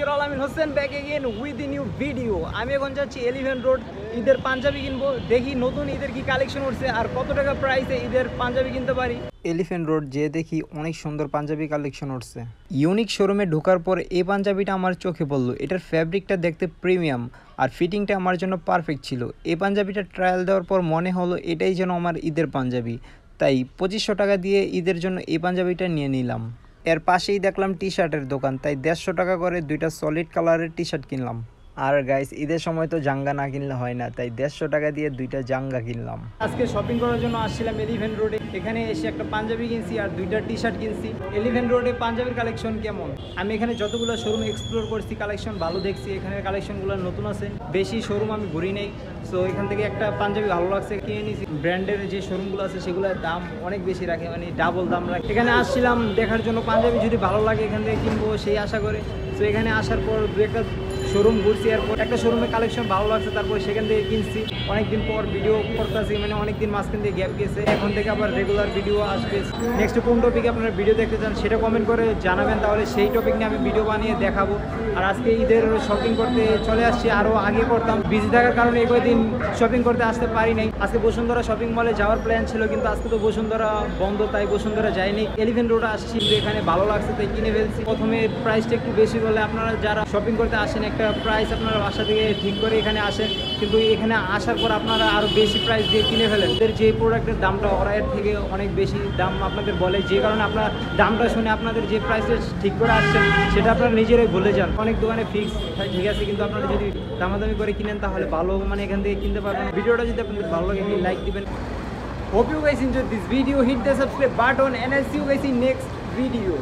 সিরাল Amin Hossain back again with a new video. আমি এখন যাচ্ছি এলিফ্যান্ট রোড ঈদের পাঞ্জাবি কিনবো। দেখি নতুন ঈদের কি কালেকশন উঠছে আর কত টাকা প্রাইসে ঈদের পাঞ্জাবি কিনতে পারি। এলিফ্যান্ট রোড যে দেখি অনেক সুন্দর পাঞ্জাবি কালেকশন উঠছে। ইউনিক শোরুমে ঢোকার পর এই পাঞ্জাবিটা আমার চোখে পড়লো। এটার ফ্যাব্রিকটা দেখতে প্রিমিয়াম আর ফিটিংটা আমার জন্য পারফেক্ট ছিল। এই পাঞ্জাবিটা ট্রায়াল দেওয়ার পর মনে হলো এটাই যেন আমার ঈদের পাঞ্জাবি, তাই 2500 টাকা দিয়ে ঈদের জন্য এই পাঞ্জাবিটা নিয়ে নিলাম। এর পাশেই দেখলাম টি শার্টের দোকান, তাই 150 টাকা করে দুইটা সলিড কালারের টি শার্ট কিনলাম। আর গাইস ঈদের সময় তো জাঙ্গা না কিনলে হয় না, তাই 150 টাকা দিয়ে দুইটা জাঙ্গা কিনলাম। আজকে শপিং করার জন্য আসছিলাম এলিফ্যান্ট রোডে। এখানে এসে একটা পাঞ্জাবি কিনছি আর দুইটা টি শার্ট কিনছি। এলিফ্যান্ট রোডে পাঞ্জাবির কালেকশন কেমন, আমি এখানে যতগুলো শোরুম এক্সপ্লোর করছি কালেকশন ভালো দেখছি। এখানের কালেকশনগুলো নতুন আছে, বেশি শোরুম আমি ঘুরি নেই। সো এখান থেকে একটা পাঞ্জাবি ভালো লাগছে কিনে নিয়েছি। ব্র্যান্ডের যে শোরুমগুলো আছে সেগুলোর দাম অনেক বেশি রাখে, মানে ডাবল দাম রাখে। এখানে আসছিলাম দেখার জন্য পাঞ্জাবি যদি ভালো লাগে এখান থেকে কিনবো সেই আশা করে। তো এখানে আসার পর দু একটা শোরুম ঘুরছি, এরপর একটা শোরুমে কালেকশন ভালো লাগছে, তারপর সেখান থেকে কিনছি। অনেকদিন পর ভিডিও করতেছি, মানে অনেকদিন মাঝখান দিয়ে গ্যাপ গেছে। এখন থেকে আবার রেগুলার ভিডিও আসবে। নেক্সট কোন টপিকে আপনারা ভিডিও দেখতে চান সেটা কমেন্ট করে জানাবেন, তাহলে সেই টপিক নিয়ে আমি ভিডিও বানিয়ে দেখাবো। আর আজকে ঈদের শপিং করতে চলে আসছি, আরও আগে করতাম, বিজি থাকার কারণে এই কয়েকদিন শপিং করতে আসতে পারি নাই। আজকে বসুন্ধরা শপিং মলে যাওয়ার প্ল্যান ছিল, কিন্তু আজকে তো বসুন্ধরা বন্ধ, তাই বসুন্ধরা যাইনি। এলিফ্যান্ট রোডে আসছি, কিন্তু এখানে ভালো লাগছে তাই কিনে ফেলছি। প্রথমে প্রাইসটা একটু বেশি বলে আপনারা যারা শপিং করতে আসেন একটা প্রাইস আপনারা বাসা থেকে ঠিক করে এখানে আসেন, কিন্তু এখানে আসার পর আপনারা আরও বেশি প্রাইস দিয়ে কিনে ফেলেন। এদের যে প্রোডাক্টের দামটা ওরা এর থেকে অনেক বেশি দাম আপনাদের বলে, যে কারণে আপনারা দামটা শুনে আপনাদের যে প্রাইসটা ঠিক করে আসছেন সেটা আপনারা নিজেরাই ভুলে যান। অনেক দোকানে ফিক্স ঠিক আছে, কিন্তু আপনারা যদি দামাদামি করে কিনেন তাহলে ভালো মানে এখান থেকে কিনতে পারবেন। ভিডিওটা যদি আপনাদের ভালো লাগে লাইক দিবেন। Hope you guys enjoyed this video. Hit the subscribe button and I'll see you guys in next video.